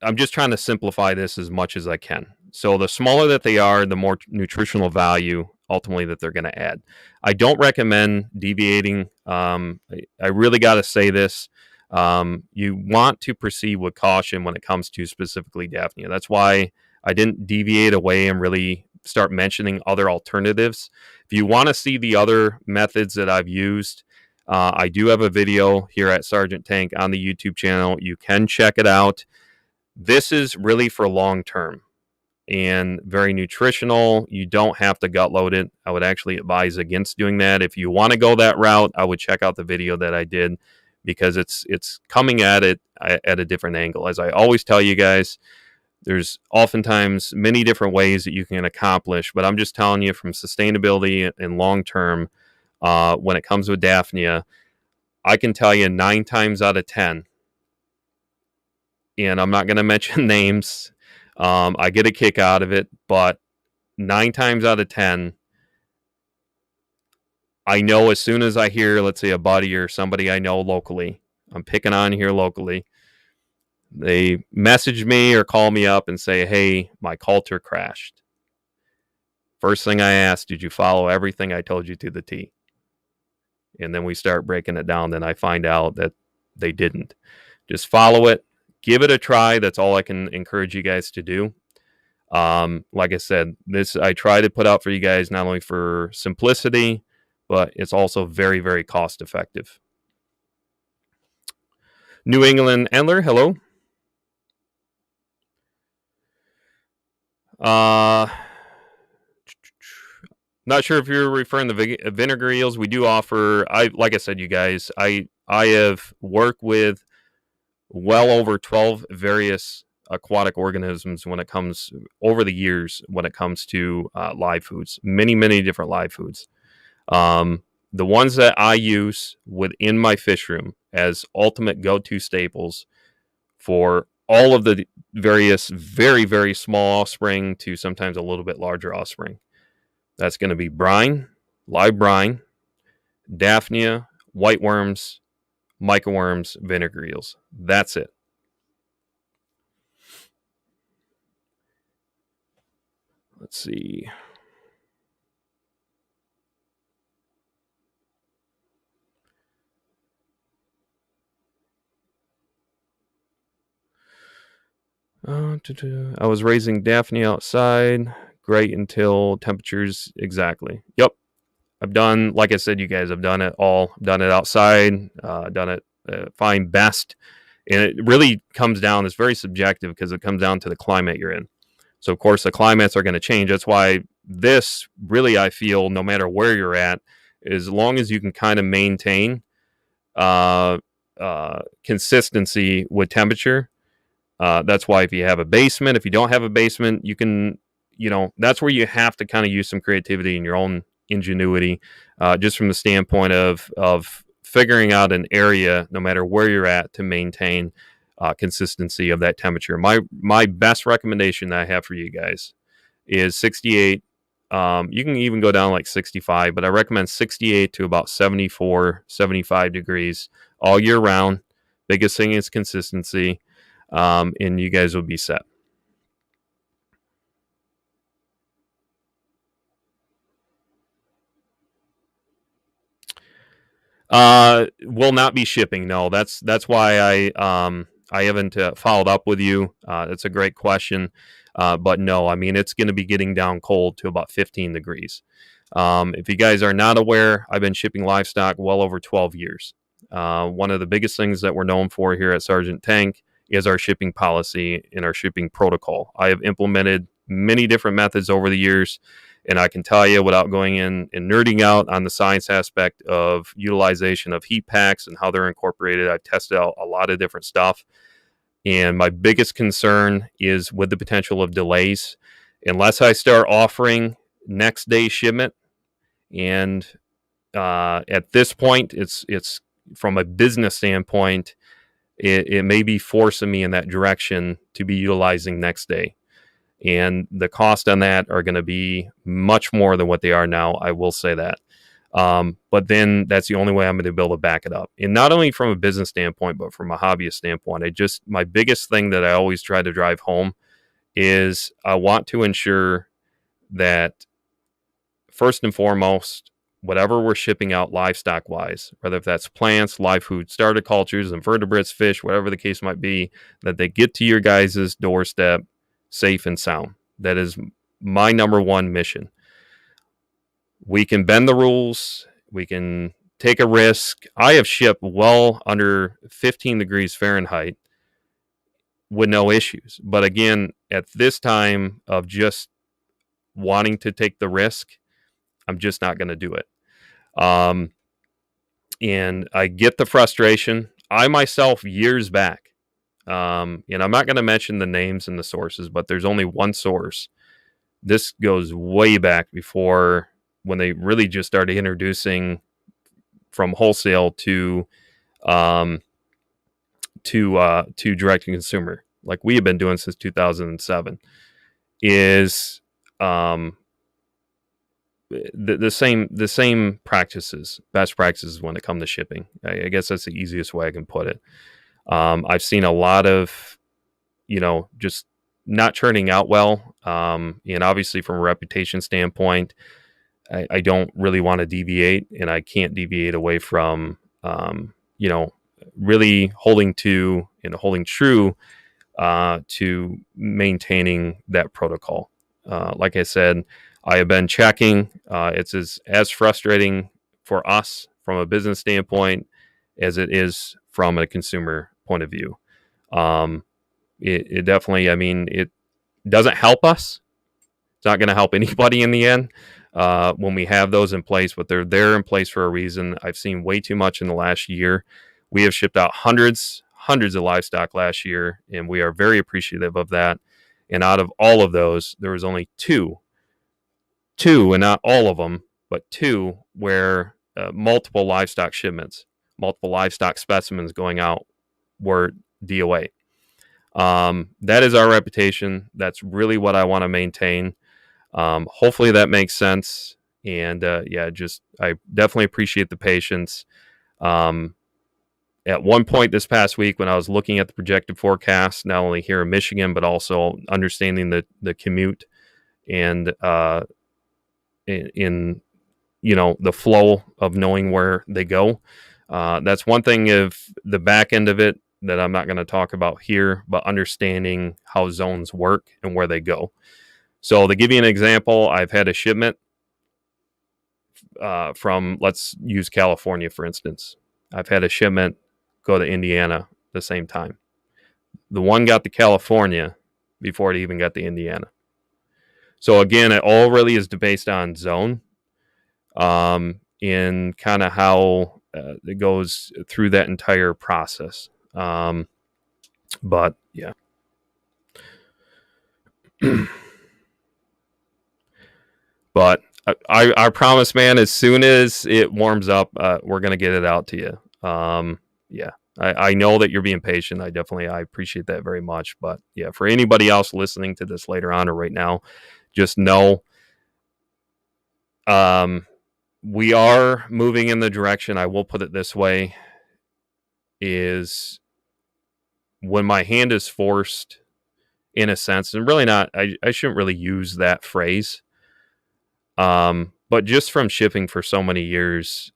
I'm just trying to simplify this as much as I can. So the smaller that they are, the more nutritional value ultimately that they're going to add. I don't recommend deviating. I really got to say this. You want to proceed with caution when it comes to specifically Daphnia. That's why I didn't deviate away and really start mentioning other alternatives. If you want to see the other methods that I've used, I do have a video here at Sergeant Tank on the YouTube channel. You can check it out. This is really for long term and very nutritional. You don't have to gut load it. I would actually advise against doing that. If you want to go that route, I would check out the video that I did, because it's coming at it at a different angle. As I always tell you guys, there's oftentimes many different ways that you can accomplish, but I'm just telling you from sustainability and long term, when it comes with Daphnia, I can tell you 9 times out of 10, and I'm not going to mention names. I get a kick out of it, but 9 times out of 10, I know as soon as I hear, let's say, a buddy or somebody I know locally, I'm picking on here locally, they message me or call me up and say, hey, my coulter crashed. First thing I ask, did you follow everything I told you to the T? And then we start breaking it down. Then I find out that they didn't. Just follow it. Give it a try. That's all I can encourage you guys to do. Like I said, this I try to put out for you guys not only for simplicity, but it's also very, very cost effective. New England Endler, hello. Not sure if you're referring to vinegar eels. We do offer. Like I said, you guys, I have worked with well over 12 various aquatic organisms when it comes over the years when it comes to live foods. Many different live foods. The ones that I use within my fish room as ultimate go-to staples for all of the various very, very small offspring to sometimes a little bit larger offspring. That's going to be brine, live brine, Daphnia, white worms, microworms, vinegar eels. That's it. Let's see. I was raising Daphnia outside. Great until temperatures. Exactly. Yep. I've done, like I said, you guys, I've done it all. I've done it outside, done it find best. And it really comes down, it's very subjective because it comes down to the climate you're in. So, of course, the climates are going to change. That's why this really, I feel, no matter where you're at, as long as you can kind of maintain uh, consistency with temperature. That's why if you have a basement, if you don't have a basement, you can, that's where you have to kind of use some creativity and your own ingenuity, just from the standpoint of figuring out an area, no matter where you're at, to maintain consistency of that temperature. My best recommendation that I have for you guys is 68. You can even go down like 65, but I recommend 68 to about 74, 75 degrees all year round. Biggest thing is consistency, and you guys will be set. Will not be shipping. No, that's why I haven't followed up with you. That's a great question, but no, I mean it's going to be getting down cold to about 15 degrees. If you guys are not aware, I've been shipping livestock well over 12 years. One of the biggest things that we're known for here at Sergeant Tank is our shipping policy and our shipping protocol. I have implemented many different methods over the years, and I can tell you without going in and nerding out on the science aspect of utilization of heat packs and how they're incorporated. I've tested out a lot of different stuff. And my biggest concern is with the potential of delays. Unless I start offering next day shipment, and at this point, it's from a business standpoint, it may be forcing me in that direction to be utilizing next day. And the cost on that are going to be much more than what they are now. I will say that. But then that's the only way I'm going to be able to back it up. And not only from a business standpoint, but from a hobbyist standpoint, my biggest thing that I always try to drive home is I want to ensure that first and foremost, whatever we're shipping out livestock wise, whether if that's plants, live food, starter cultures, invertebrates, fish, whatever the case might be, that they get to your guys' doorstep safe and sound. That is my number one mission. We can bend the rules. We can take a risk. I have shipped well under 15 degrees Fahrenheit with no issues. But again, at this time of just wanting to take the risk, I'm just not going to do it. And I get the frustration. I myself, years back, and I'm not going to mention the names and the sources, but there's only one source. This goes way back before when they really just started introducing from wholesale to direct to consumer, like we have been doing since 2007. Is the same practices, best practices when it comes to shipping. I guess that's the easiest way I can put it. I've seen a lot of, just not turning out well. And obviously from a reputation standpoint, I don't really want to deviate, and I can't deviate away from, really holding true to maintaining that protocol. Like I said, I have been checking. It's as frustrating for us from a business standpoint as it is from a consumer point of view. It definitely, I mean, it doesn't help us. It's not going to help anybody in the end when we have those in place, but they're there in place for a reason. I've seen way too much in the last year. We have shipped out hundreds of livestock last year, and we are very appreciative of that. And out of all of those, there was only two, and not all of them, but two where multiple livestock shipments, multiple livestock specimens going out were DOA. That is our reputation. That's really what I want to maintain. Hopefully that makes sense. And I definitely appreciate the patience. At one point this past week, when I was looking at the projected forecast, not only here in Michigan, but also understanding the commute and in the flow of knowing where they go. That's one thing of the back end of it that I'm not going to talk about here, but understanding how zones work and where they go. So to give you an example, I've had a shipment from, let's use California, for instance. I've had a shipment go to Indiana at the same time. The one got to California before it even got to Indiana. So again, it all really is based on zone, in kind of how it goes through that entire process. But yeah. But I promise, man, as soon as it warms up, we're going to get it out to you. Yeah, I know that you're being patient. I appreciate that very much. But yeah, for anybody else listening to this later on or right now, just know we are moving in the direction, I will put it this way, is when my hand is forced, in a sense, and really not, I shouldn't really use that phrase. But just from shipping for so many years,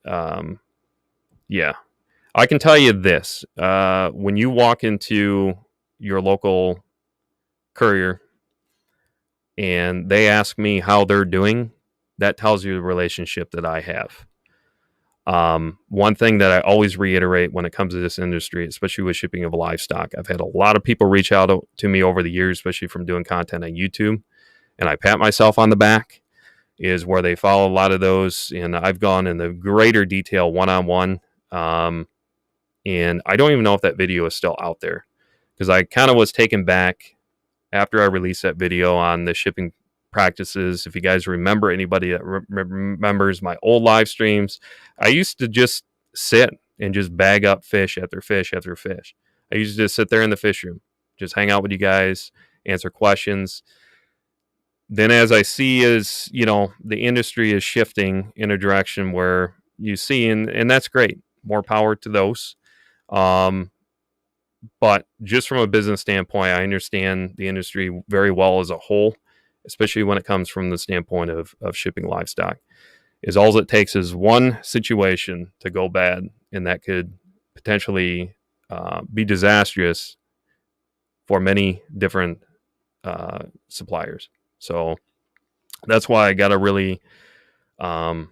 yeah, I can tell you this: when you walk into your local courier and they ask me how they're doing, that tells you the relationship that I have. One thing that I always reiterate when it comes to this industry, especially with shipping of livestock, I've had a lot of people reach out to me over the years, especially from doing content on YouTube, and I pat myself on the back. Is where they follow a lot of those, and I've gone into greater detail one-on-one. And I don't even know if that video is still out there, because I kind of was taken back after I released that video on the shipping practices. If you guys remember, anybody that remembers my old live streams, I used to just sit and just bag up fish after fish after fish. I used to just sit there in the fish room, just hang out with you guys, answer questions. Then as I see as, the industry is shifting in a direction where you see, and that's great, more power to those. But just from a business standpoint, I understand the industry very well as a whole, especially when it comes from the standpoint of shipping livestock. Is all it takes is one situation to go bad, and that could potentially be disastrous for many different suppliers. So that's why I got to really, yeah.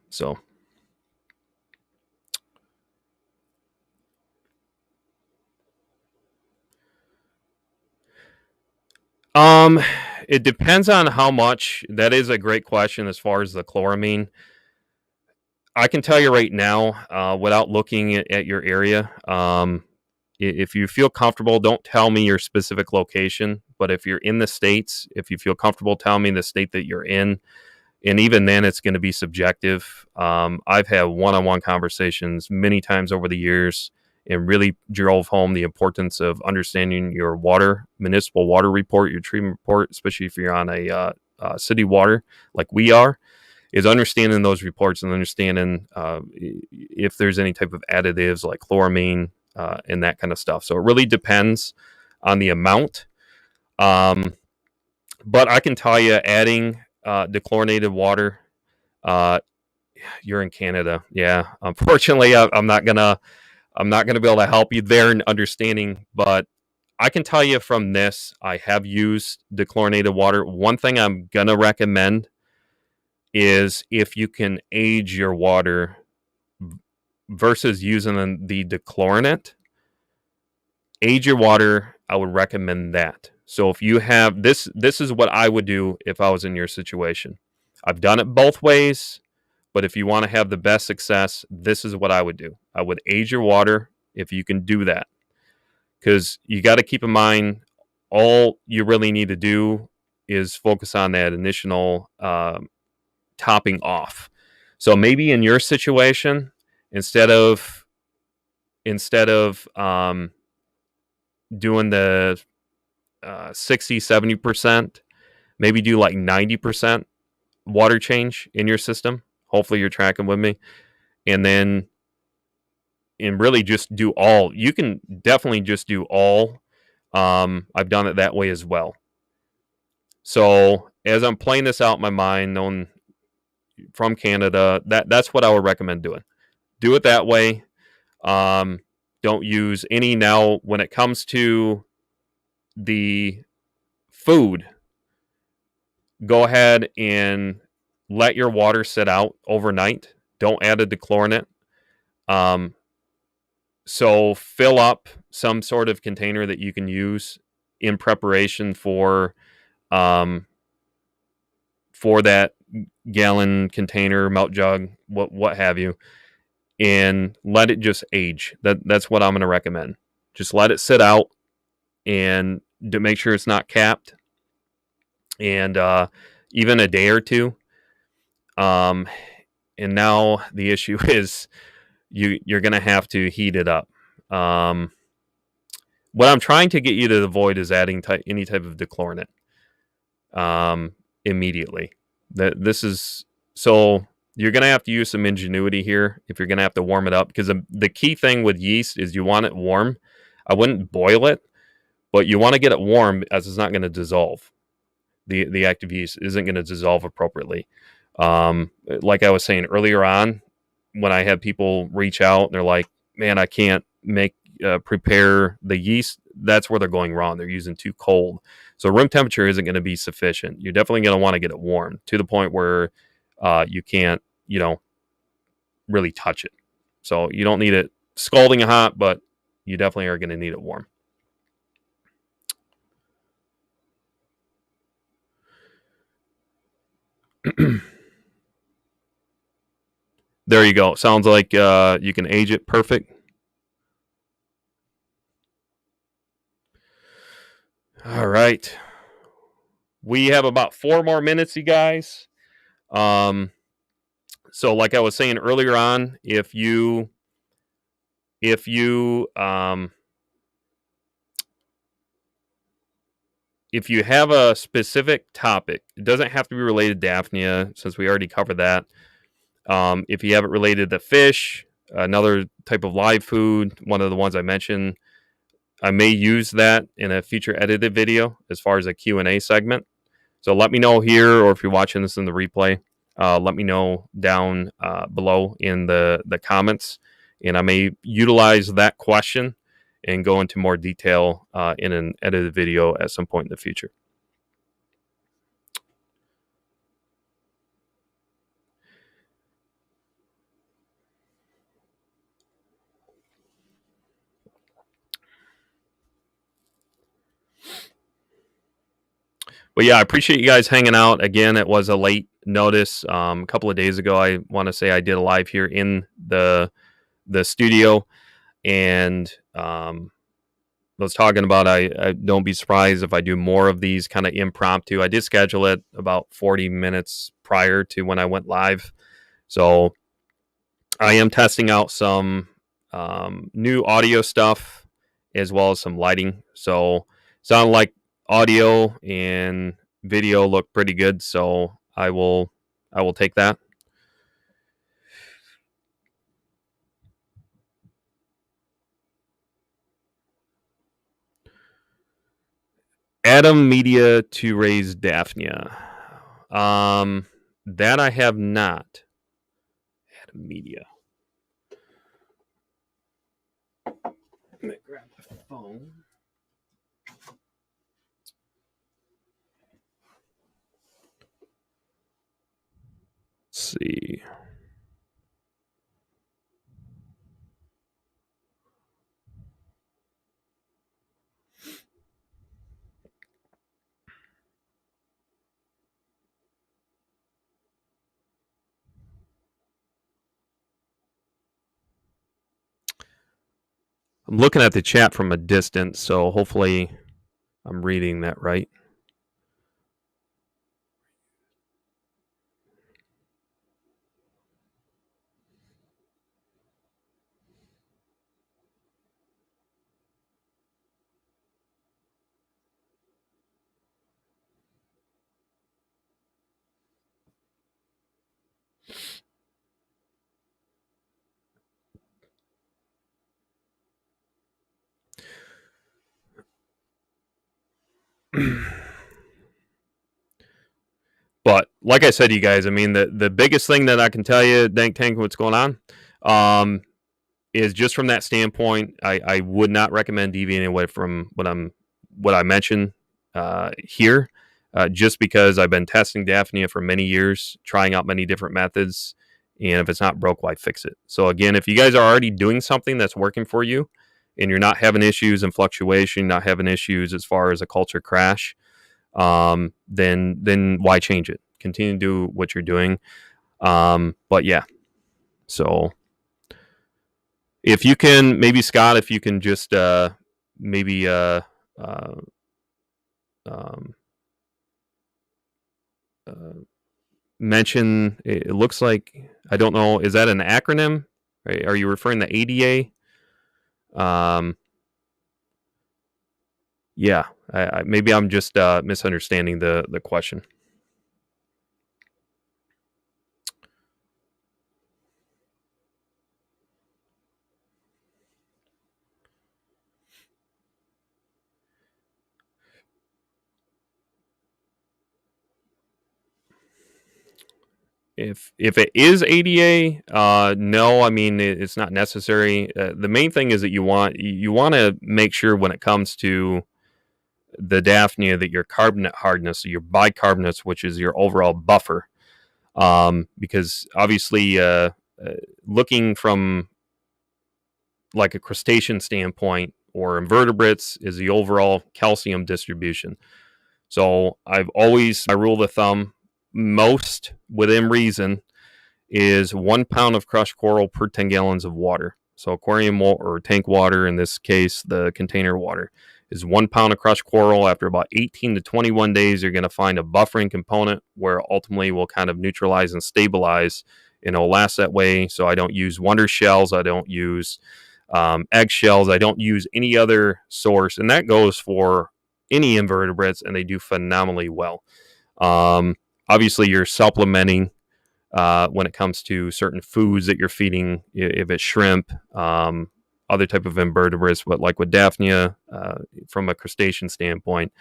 So, it depends on how much. That is a great question as far as the chloramine. I can tell you right now, without looking at your area, if you feel comfortable, don't tell me your specific location. But if you're in the States, if you feel comfortable, tell me the state that you're in. And even then, it's going to be subjective. I've had one-on-one conversations many times over the years, and really drove home the importance of understanding your municipal water report, your treatment report, especially if you're on a city water like we are, is understanding those reports and understanding if there's any type of additives like chloramine and that kind of stuff. So it really depends on the amount. But I can tell you, adding dechlorinated water, you're in Canada. Yeah, unfortunately, I'm not gonna be able to help you there in understanding. But I can tell you from this, I have used dechlorinated water. One thing I'm gonna recommend is if you can age your water versus using the dechlorinate. Age your water. I would recommend that. So if you have this is what I would do if I was in your situation. I've done it both ways, but if you want to have the best success, this is what I would do. I would age your water if you can do that. Because you got to keep in mind, all you really need to do is focus on that initial topping off. So maybe in your situation, instead of doing the 60-70%, maybe do like 90% water change in your system. Hopefully you're tracking with me. And really just do all. You can definitely just do all. I've done it that way as well. So as I'm playing this out in my mind, knowing from Canada, that's what I would recommend doing. Do it that way. Don't use any. Now, when it comes to the food, go ahead and let your water sit out overnight. Don't add a dechlorinate. So fill up some sort of container that you can use in preparation um, for that gallon container, melt jug, what have you, and let it just age. That's what I'm going to recommend. Just let it sit out and to make sure it's not capped, and even a day or two. Um, and now the issue is you're going to have to heat it up. What I'm trying to get you to avoid is adding any type of dechlorinate immediately. This is so you're going to have to use some ingenuity here if you're going to have to warm it up, because the key thing with yeast is you want it warm. I wouldn't boil it, but you want to get it warm as it's not going to dissolve. The active yeast isn't going to dissolve appropriately. Like I was saying earlier on, when I had people reach out, they're like, "Man, I can't prepare the yeast." That's where they're going wrong. They're using too cold. So room temperature isn't going to be sufficient. You're definitely going to want to get it warm to the point where you can't, really touch it. So you don't need it scalding hot, but you definitely are going to need it warm. There you go. Sounds like you can age it perfect. All right. We have about 4 more minutes, you guys. So like I was saying earlier on, if you have a specific topic, it doesn't have to be related to Daphnia, since we already covered that. If you have it related to fish, another type of live food, one of the ones I mentioned, I may use that in a future edited video as far as a Q&A segment. So let me know here, or if you're watching this in the replay, let me know down below in the comments, and I may utilize that question and go into more detail in an edited video at some point in the future. But yeah, I appreciate you guys hanging out. Again, it was a late notice. A couple of days ago, I want to say I did a live here in the studio, and I was talking about I don't be surprised if I do more of these kind of impromptu. I did schedule it about 40 minutes prior to when I went live, so I am testing out some new audio stuff as well as some lighting. So sound like audio and video look pretty good, so I will take that. Adam Media to raise Daphnia. That I have not. Adam Media. Let me grab the phone. Let's see. I'm looking at the chat from a distance, so hopefully I'm reading that right. But like I said, you guys, I mean, the biggest thing that I can tell you, Dank Tank, what's going on, is just from that standpoint, I would not recommend deviating away from what I mentioned here, just because I've been testing Daphnia for many years, trying out many different methods, And if it's not broke, why fix it? So again, if you guys are already doing something that's working for you, and you're not having issues and fluctuation, not having issues as far as a culture crash, then why change it? Continue to do what you're doing. But yeah, so if you can, maybe Scott, if you can just maybe uh, um, uh, mention. It looks like, I don't know. Is that an acronym? Right? Are you referring to ADA? Um, yeah. Maybe I'm just misunderstanding the question. If it is ADA, no, I mean it's not necessary. The main thing is that you want to make sure when it comes to the Daphnia that your carbonate hardness, your bicarbonates, which is your overall buffer, because obviously looking from like a crustacean standpoint or invertebrates is the overall calcium distribution. So I've always, my rule of thumb, most within reason, is 1 pound of crushed coral per 10 gallons of water. So aquarium or tank water, in this case, the container water, is 1 pound of crushed coral. After about 18 to 21 days, you're going to find a buffering component where ultimately will kind of neutralize and stabilize, and it'll last that way. So I don't use wonder shells. I don't use eggshells. I don't use any other source. And that goes for any invertebrates, and they do phenomenally well. Obviously, you're supplementing when it comes to certain foods that you're feeding, if it's shrimp, other type of invertebrates, but like with Daphnia, from a crustacean standpoint,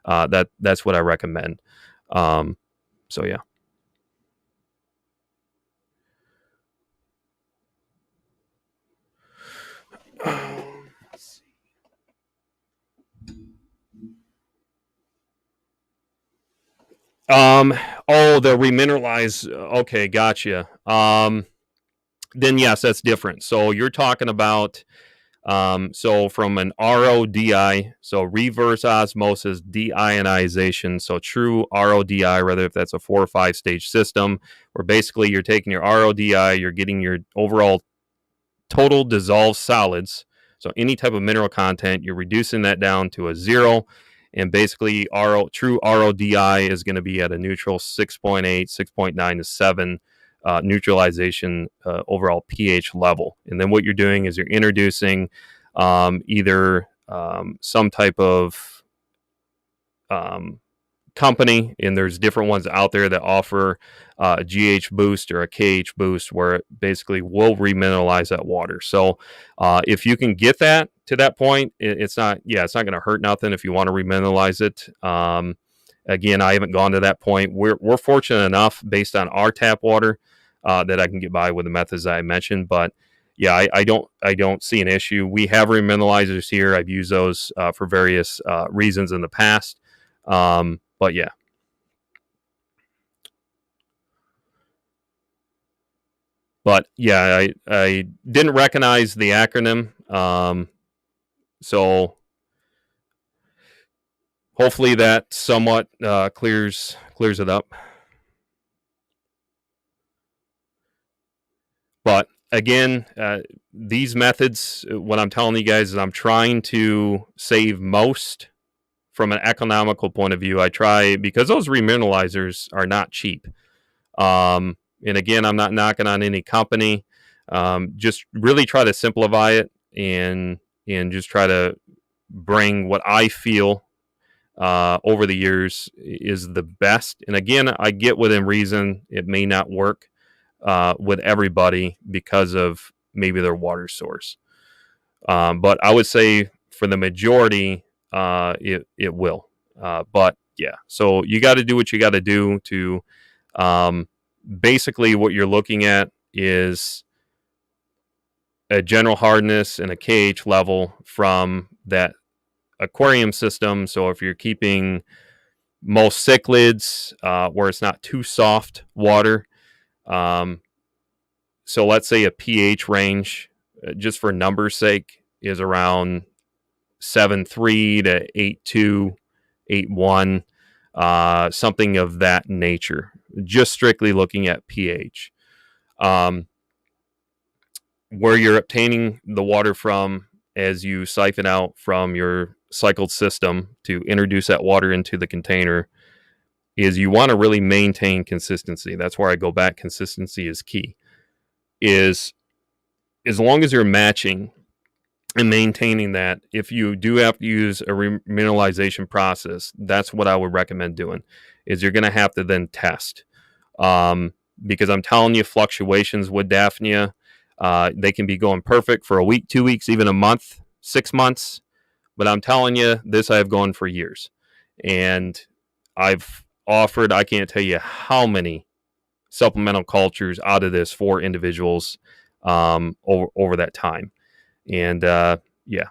that's what I recommend. So yeah. Um, oh, the remineralize. Okay, gotcha. Then yes, that's different. So you're talking about, so from an RODI, so reverse osmosis deionization, so true RODI, rather if that's a 4 or 5 stage system, where basically you're taking your RODI, you're getting your overall total dissolved solids. So any type of mineral content, you're reducing that down to a 0. And basically, true RODI is going to be at a neutral 6.8, 6.9 to 7 neutralization overall pH level. And then what you're doing is you're introducing either some type of company, and there's different ones out there that offer a GH boost or a KH boost, where it basically will remineralize that water. So if you can get that to that point, it's not going to hurt nothing if you want to remineralize it. Again, I haven't gone to that point. We're fortunate enough, based on our tap water, that I can get by with the methods that I mentioned. But yeah, I don't see an issue. We have remineralizers here. I've used those for various reasons in the past. But yeah. But yeah, I didn't recognize the acronym. So hopefully that somewhat clears it up. But again, these methods, what I'm telling you guys is I'm trying to save most from an economical point of view. I try, because those remineralizers are not cheap. And again, I'm not knocking on any company. Just really try to simplify it, and just try to bring what I feel over the years is the best. And again, I get within reason it may not work with everybody because of maybe their water source. But I would say for the majority, it will. But yeah, so you got to do what you got to do to. Basically, what you're looking at is a general hardness and a KH level from that aquarium system. So if you're keeping most cichlids where it's not too soft water, So let's say a pH range, just for numbers' sake, is around 7.3 to 8.2, 8.1, something of that nature. Just strictly looking at pH. Where you're obtaining the water from as you siphon out from your cycled system to introduce that water into the container is you want to really maintain consistency. That's where I go back. Consistency is key. Is as long as you're matching and maintaining that, if you do have to use a remineralization process, that's what I would recommend doing. Is you're going to have to then test, because I'm telling you, fluctuations with Daphnia, they can be going perfect for a week, 2 weeks, even a month, 6 months. But I'm telling you, this I've gone for years, and I've offered, I can't tell you how many supplemental cultures out of this for individuals over that time. And yeah.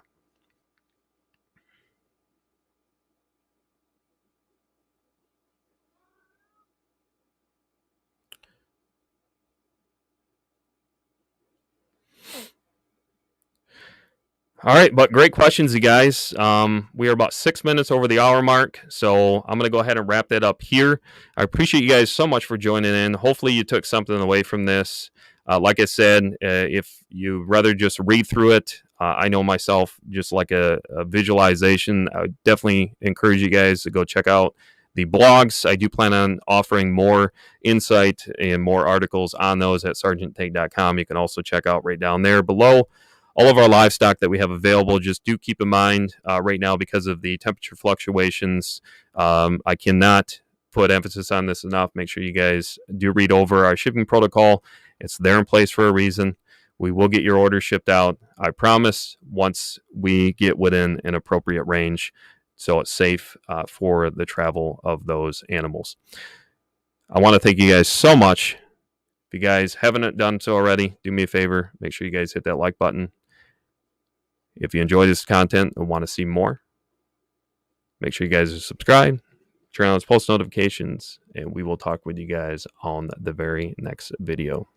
All right, but great questions, you guys. We are about 6 minutes over the hour mark, so I'm going to go ahead and wrap that up here. I appreciate you guys so much for joining in. Hopefully, you took something away from this. Like I said, if you rather just read through it, I know myself, just like a visualization, I would definitely encourage you guys to go check out the blogs. I do plan on offering more insight and more articles on those at sergeanttake.com. You can also check out right down there below all of our livestock that we have available. Just do keep in mind right now, because of the temperature fluctuations, I cannot put emphasis on this enough. Make sure you guys do read over our shipping protocol. It's there in place for a reason. We will get your order shipped out, I promise, once we get within an appropriate range, so it's safe for the travel of those animals. I want to thank you guys so much. If you guys haven't done so already, do me a favor. Make sure you guys hit that like button. If you enjoy this content and want to see more, make sure you guys are subscribed, turn on those post notifications, and we will talk with you guys on the very next video.